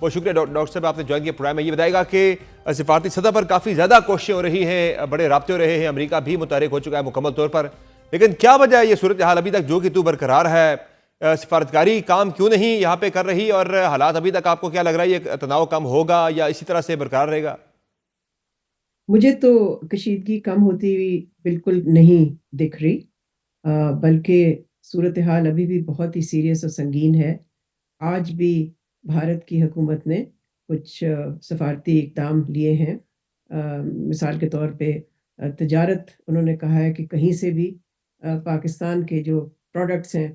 بہت شکریہ ڈاکٹر صاحب، آپ نے جوائن کیا پروگرام میں۔ یہ بتائے گا کہ سفارتی سطح پر کافی زیادہ کوششیں ہو رہی ہیں، بڑے رابطے ہو رہے ہیں، امریکہ بھی متحرک ہو چکا ہے مکمل طور پر، لیکن کیا وجہ ہے یہ صورتحال ابھی تک جو کہ تو برقرار ہے؟ سفارتکاری کام کیوں نہیں یہاں پہ کر رہی، اور حالات ابھی تک آپ کو کیا لگ رہا ہے یہ تناؤ کم ہوگا یا اسی طرح سے برقرار رہے گا؟ مجھے تو کشیدگی کم ہوتی ہوئی بالکل نہیں دکھ رہی، بلکہ صورتحال ابھی بھی بہت ہی سیریس اور سنگین ہے۔ آج بھی بھارت کی حکومت نے کچھ سفارتی اقدام لیے ہیں۔ مثال کے طور پہ تجارت، انہوں نے کہا ہے کہ کہیں سے بھی پاکستان کے جو پروڈکٹس ہیں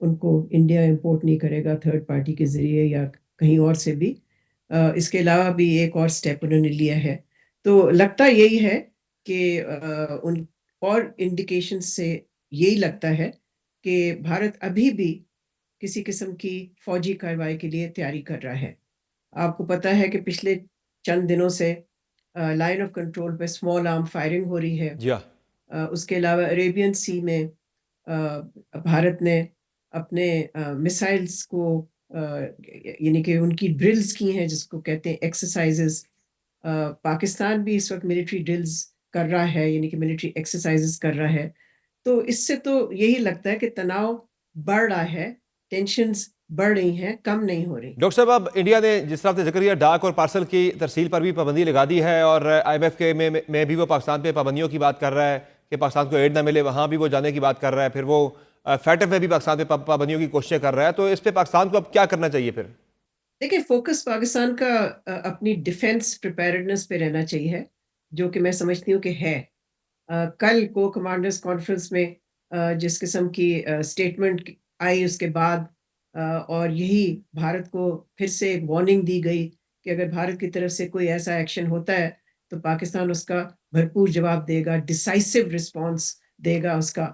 ان کو انڈیا امپورٹ نہیں کرے گا تھرڈ پارٹی کے ذریعے یا کہیں اور سے بھی۔ اس کے علاوہ بھی ایک اور سٹیپ انہوں نے لیا ہے، تو لگتا یہی ہے کہ ان اور انڈیکیشن سے یہی لگتا ہے کہ بھارت ابھی بھی کسی قسم کی فوجی کارروائی کے لیے تیاری کر رہا ہے۔ آپ کو پتہ ہے کہ پچھلے چند دنوں سے لائن آف کنٹرول پہ اسمال آرم فائرنگ ہو رہی ہے۔ جی ہاں، اس کے علاوہ عریبین سی میں بھارت نے اپنے میسائلز کو یعنی کہ ان کی ڈرلز کی ہیں، جس کو کہتے ہیں ایکسرسائزز۔ پاکستان بھی اس وقت ملٹری ڈرلز کر رہا ہے، یعنی کہ ملٹری ایکسرسائزز کر رہا ہے۔ تو اس سے تو یہی لگتا ہے کہ تناؤ بڑھ رہا ہے، ٹینشنز بڑھ رہی ہیں، کم نہیں ہو رہی۔ ڈاکٹر صاحب اب انڈیا نے جس طرح سے ذکر کیا ڈاک اور پارسل کی ترسیل پر بھی پابندی لگا دی ہے، اور آئی ایم ایف کے میں بھی وہ پاکستان پہ پابندیوں کی بات کر رہا ہے کہ پاکستان کو ایڈ نہ ملے، وہاں بھی وہ جانے کی بات کر رہا ہے، پھر وہ فیٹف میں بھی پاکستان پہ پابندیوں کی کوششیں کر رہا ہے، تو اس پہ پاکستان کو اب کیا کرنا چاہیے پھر؟ دیکھیں، فوکس پاکستان کا اپنی ڈیفنس پریپیرڈنس پہ رہنا چاہیے، جو کہ میں سمجھتی ہوں کہ ہے۔ کل کو کمانڈرز کانفرنس میں جس قسم کی سٹیٹمنٹ آئی اس کے بعد، اور یہی بھارت کو پھر سے ایک وارننگ دی گئی کہ اگر بھارت کی طرف سے کوئی ایسا ایکشن ہوتا ہے تو پاکستان اس کا بھرپور جواب دے گا، ڈیسائسو رسپانس دے گا اس کا۔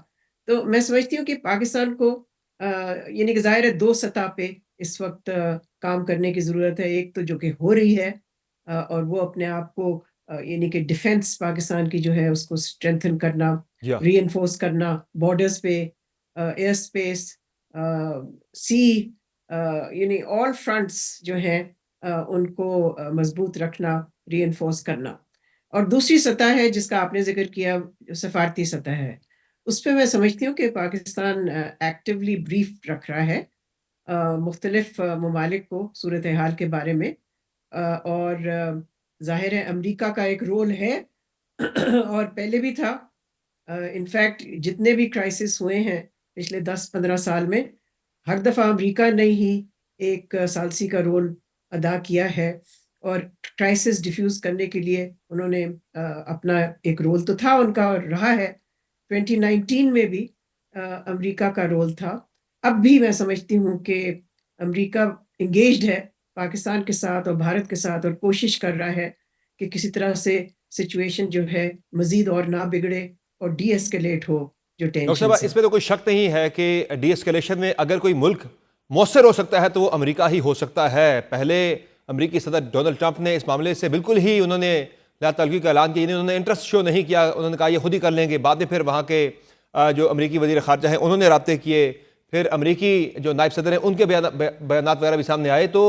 تو میں سمجھتی ہوں کہ پاکستان کو یعنی کہ ظاہر ہے دو سطح پہ اس وقت کام کرنے کی ضرورت ہے۔ ایک تو جو کہ ہو رہی ہے، اور وہ اپنے آپ کو یعنی کہ ڈیفنس پاکستان کی جو ہے اس کو اسٹرینتھن کرنا، جی ہاں، ری انفورس کرنا، بارڈرز پہ، ایئر اسپیس، سی، یعنی آل فرنٹس جو ہیں ان کو مضبوط رکھنا، ری انفورس کرنا۔ اور دوسری سطح ہے جس کا آپ نے ذکر کیا، سفارتی سطح ہے۔ اس پہ میں سمجھتی ہوں کہ پاکستان ایکٹیولی بریف رکھ رہا ہے مختلف ممالک کو صورتحال کے بارے میں، اور ظاہر ہے امریکہ کا ایک رول ہے اور پہلے بھی تھا۔ انفیکٹ جتنے بھی کرائسس ہوئے ہیں پچھلے 10-15 سال میں، ہر دفعہ امریکہ نے ہی ایک ثالثی کا رول ادا کیا ہے، اور کرائسس ڈیفیوز کرنے کے لیے انہوں نے اپنا ایک رول تو تھا ان کا اور رہا ہے۔ 2019 میں بھی امریکہ کا رول تھا۔ اب بھی میں سمجھتی ہوں کہ امریکہ انگیجڈ ہے پاکستان کے ساتھ اور بھارت کے ساتھ، اور کوشش کر رہا ہے کہ کسی طرح سے سچویشن جو ہے مزید اور نہ بگڑے اور ڈی ایسکیلیٹ ہو جو ڈاکٹر صاحب ٹینشنز ہیں۔ اس میں تو کوئی شک نہیں ہے کہ ڈی اسکیلیشن میں اگر کوئی ملک مؤثر ہو سکتا ہے تو وہ امریکہ ہی ہو سکتا ہے۔ پہلے امریکی صدر ڈونلڈ ٹرمپ نے اس معاملے سے بالکل ہی انہوں نے لا تعلقی کا اعلان کیا، انہوں نے انٹرسٹ شو نہیں کیا، انہوں نے کہا یہ خود ہی کر لیں گے۔ بعد میں پھر وہاں کے جو امریکی وزیر خارجہ ہیں انہوں نے رابطے کیے، پھر امریکی جو نائب صدر ہیں ان کے بیانات وغیرہ بھی سامنے آئے۔ تو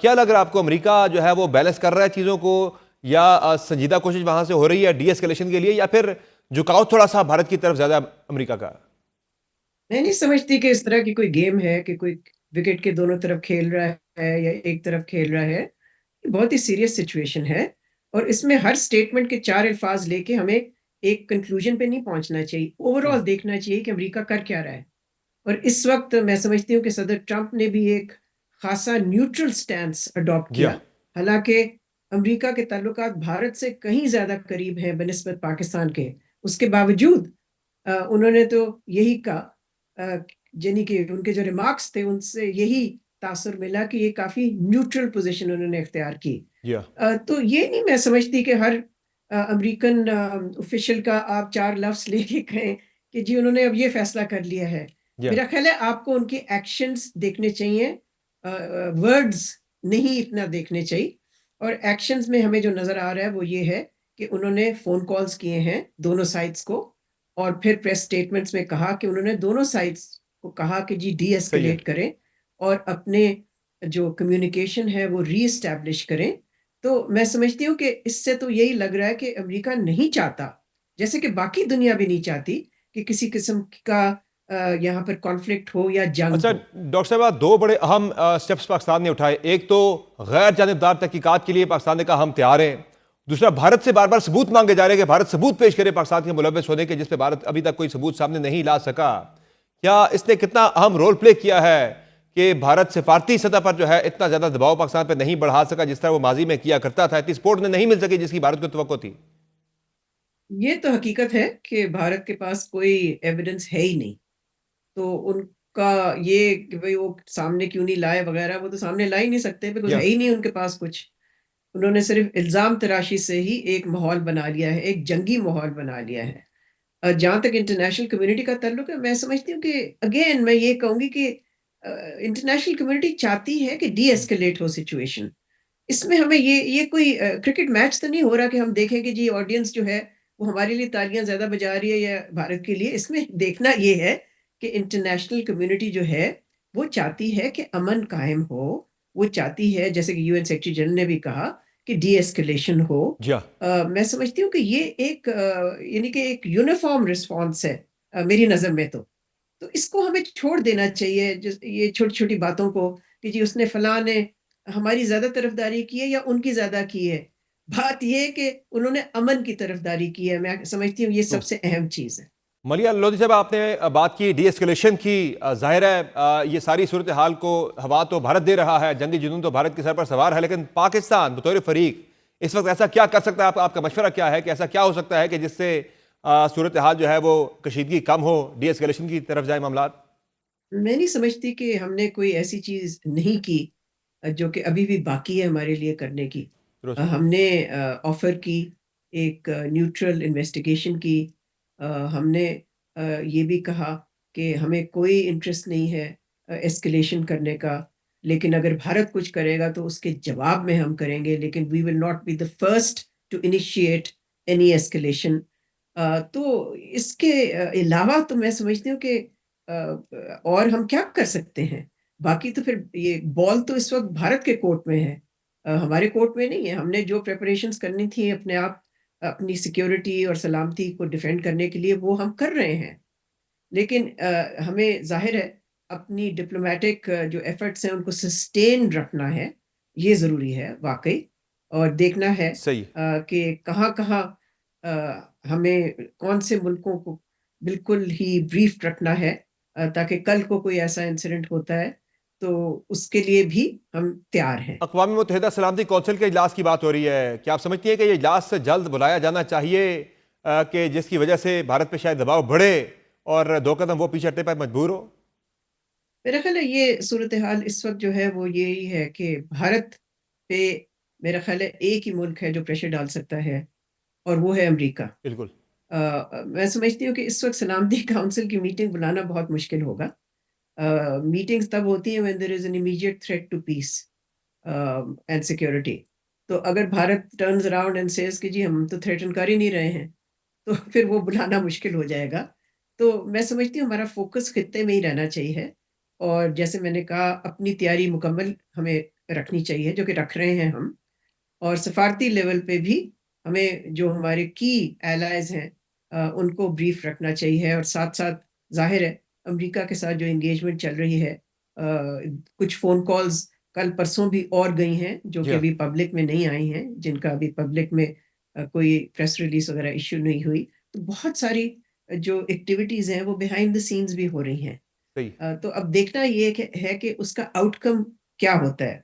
کیا لگ رہا ہے آپ کو، امریکہ جو ہے وہ بیلنس کر رہا ہے چیزوں کو، یا سنجیدہ کوشش وہاں سے ہو رہی ہے ڈی اسکیلیشن کے لیے، یا پھر جھکاؤ تھوڑا سا بھارت کی طرف زیادہ امریکہ کا؟ میں نہیں سمجھتی کہ اس طرح کی کوئی گیم ہے کہ کوئی وکٹ کے دونوں طرف کھیل رہا ہے یا ایک طرف کھیل رہا ہے۔ یہ بہت ہی سیریس سچویشن ہے، اور اس میں ہر سٹیٹمنٹ کے 4 الفاظ لے کے ہمیں ایک کنکلوژن پہ نہیں پہنچنا چاہیے، اوور آل دیکھنا چاہیے کہ امریکہ کر کیا رہا ہے۔ اور اس وقت میں سمجھتی ہوں کہ صدر ٹرمپ نے بھی ایک خاصا نیوٹرل سٹینس اڈاپٹ جی ہاں، کیا، حالانکہ امریکہ کے تعلقات بھارت سے کہیں زیادہ قریب ہیں بنسبت پاکستان کے۔ اس کے باوجود انہوں نے تو یہی کہا، یعنی کہ ان کے جو ریمارکس تھے ان سے یہی تاثر ملا کہ یہ کافی نیوٹرل پوزیشن انہوں نے اختیار کی۔ جی ہاں، تو یہ نہیں میں سمجھتی کہ ہر امریکن آفیشل کا آپ 4 لفظ لے کے کہیں کہ جی انہوں نے اب یہ فیصلہ کر لیا ہے۔ جی ہاں، میرا خیال ہے آپ کو ان کے ایکشنز دیکھنے چاہیے، ورڈز نہیں اتنا دیکھنے چاہیے۔ اور ایکشنز میں ہمیں جو نظر آ رہا ہے وہ یہ ہے کہ انہوں نے فون کالز کیے ہیں دونوں سائڈز کو، اور پھر پریس سٹیٹمنٹس میں کہا کہ انہوں نے دونوں سائڈز کو کہا کہ جی ڈی صحیح ہے۔ ایسکیلیٹ کریں اور اپنے جو کمیونیکیشن ہے وہ ری اسٹیبلش کریں. تو میں سمجھتی ہوں کہ اس سے تو یہی لگ رہا ہے کہ امریکہ نہیں چاہتا, جیسے کہ باقی دنیا بھی نہیں چاہتی, کہ کسی قسم کا یہاں پر کانفلکٹ ہو یا جنگ اچھا ہو. ڈاکٹر صاحب، دو بڑے اہم سٹیپس پاکستان نے اٹھائے. ایک تو غیر جانبدار تحقیقات کے لیے پاکستان نے کہا ہم تیار ہیں. دوسرا بھارت سے بار بار ثبوت مانگے جا رہے ہیں کہ بھارت ثبوت پیش کرے پاکستان کے ملوث ہونے کے، جس پہ بھارت ابھی تک کوئی ثبوت سامنے نہیں لا سکا. کیا اس نے کتنا اہم رول پلے کیا ہے کہ بھارت سفارتی سطح پر جو ہے اتنا زیادہ دباؤ پاکستان پہ نہیں بڑھا سکا جس طرح وہ ماضی میں کیا کرتا تھا؟ اتنی سپورٹ نے نہیں مل سکی جس کی بھارت کو توقع تھی. یہ تو حقیقت ہے کہ بھارت کے پاس کوئی ایویڈنس ہے ہی نہیں. تو ان کا یہ کہ بھئی وہ سامنے کیوں نہیں لائے وغیرہ, وہ تو سامنے لا ہی نہیں سکتے, بیکاز یا ہے ہی نہیں ان کے پاس کچھ. انہوں نے صرف الزام تراشی سے ہی ایک ماحول بنا لیا ہے, ایک جنگی ماحول بنا لیا ہے. جہاں تک انٹرنیشنل کمیونٹی کا تعلق ہے, میں سمجھتی ہوں کہ اگین میں یہ کہوں گی کہ انٹرنیشنل کمیونٹی چاہتی ہے کہ ڈی ایسکلیٹ ہو سچویشن. اس میں ہمیں یہ کوئی کرکٹ میچ تو نہیں ہو رہا کہ ہم دیکھیں کہ جی آڈینس جو ہے وہ ہمارے لیے تالیاں زیادہ بجا رہی ہے یا بھارت کے لیے. اس میں دیکھنا یہ ہے کہ انٹرنیشنل کمیونٹی جو ہے وہ چاہتی ہے کہ امن قائم ہو. وہ چاہتی ہے, جیسے کہ یو این سیکرٹری جنرل نے بھی کہا, کہ ڈی ایسکلیشن ہو. جی ہاں. میں سمجھتی ہوں کہ یہ ایک یعنی کہ ایک یونیفارم رسپانس ہے میری نظر میں. تو اس کو ہمیں چھوڑ دینا چاہیے, یہ چھوٹی چھوٹی باتوں کو, کہ جی اس نے فلاں نے ہماری زیادہ طرفداری کی ہے یا ان کی زیادہ کی ہے. بات یہ ہے کہ انہوں نے امن کی طرفداری کی ہے. میں سمجھتی ہوں یہ سب سے اہم چیز ہے. ملیح لودھی صاحب، آپ نے بات کی ڈی ایسکیلیشن کی. ظاہر ہے یہ ساری صورتحال کو ہوا تو بھارت دے رہا ہے، جنگی جنون تو بھارت کے سر پر سوار ہے، لیکن پاکستان بطور فریق اس وقت ایسا کیا کر سکتا ہے؟ آپ کا مشورہ کیا ہے کہ ایسا کیا ہو سکتا ہے کہ جس سے صورتحال جو ہے وہ کشیدگی کم ہو، ڈی ایسکیلیشن کی طرف جائے معاملات؟ میں نہیں سمجھتی کہ ہم نے کوئی ایسی چیز نہیں کی جو کہ ابھی بھی باقی ہے ہمارے لیے کرنے کی. درست. ہم نے آفر کی ایک نیوٹرل انویسٹیگیشن کی. ہم نے یہ بھی کہا کہ ہمیں کوئی انٹرسٹ نہیں ہے ایسکلیشن کرنے کا, لیکن اگر بھارت کچھ کرے گا تو اس کے جواب میں ہم کریں گے, لیکن we will not be the first to initiate any escalation. تو اس کے علاوہ تو میں سمجھتی ہوں کہ اور ہم کیا کر سکتے ہیں. باقی تو پھر یہ بال تو اس وقت بھارت کے کورٹ میں ہے, ہمارے کورٹ میں نہیں ہے. ہم نے جو پریپریشنز کرنی تھی اپنے آپ, اپنی سیکیورٹی اور سلامتی کو ڈیفینڈ کرنے کے لیے, وہ ہم کر رہے ہیں. لیکن ہمیں ظاہر ہے اپنی ڈپلومیٹک جو ایفرٹس ہیں ان کو سسٹین رکھنا ہے. یہ ضروری ہے واقعی, اور دیکھنا ہے صحیح. کہ کہاں کہاں ہمیں کون سے ملکوں کو بالکل ہی بریف رکھنا ہے, تاکہ کل کو کوئی ایسا انسیڈنٹ ہوتا ہے تو اس کے لیے بھی ہم تیار ہیں. اقوام متحدہ سلامتی کونسل کے اجلاس کی بات ہو رہی ہے، کیا آپ سمجھتی ہیں کہ یہ اجلاس سے جلد بلایا جانا چاہیے کہ جس کی وجہ سے بھارت پہ شاید دباؤ بڑھے اور دو قدم وہ پیچھے ہٹنے پر مجبور ہو؟ میرا خیال ہے یہ صورتحال اس وقت جو ہے وہ یہی ہے کہ بھارت پہ میرا خیال ہے ایک ہی ملک ہے جو پریشر ڈال سکتا ہے, اور وہ ہے امریکہ. بالکل. میں سمجھتی ہوں کہ اس وقت سلامتی کونسل کی میٹنگ بلانا بہت مشکل ہوگا. میٹنگز تب ہوتی ہیں when there is an immediate threat to peace and security. تو اگر Bharat turns around and says کہ جی ہم تو تھریٹن کر ہی نہیں رہے ہیں, تو پھر وہ بلانا مشکل ہو جائے گا. تو میں سمجھتی ہوں ہمارا فوکس خطے میں ہی رہنا چاہیے, اور جیسے میں نے کہا اپنی تیاری مکمل ہمیں رکھنی چاہیے, جو کہ رکھ رہے ہیں ہم. اور سفارتی لیول پہ بھی ہمیں جو ہمارے کی ایلائز ہیں ان کو بریف رکھنا چاہیے. اور ساتھ ساتھ ظاہر ہے امریکہ کے ساتھ جو انگیجمنٹ چل رہی ہے, کچھ فون کالز کل پرسوں بھی اور گئی ہیں جو جی کہ ہاں. ابھی پبلک میں نہیں آئی ہیں, جن کا ابھی پبلک میں کوئی پریس ریلیز وغیرہ ایشو نہیں ہوئی. تو بہت ساری جو ایکٹیویٹیز ہیں وہ بیہائنڈ دا سینز بھی ہو رہی ہیں. صحیح. تو اب دیکھنا یہ ہے کہ اس کا آؤٹ کم کیا ہوتا ہے.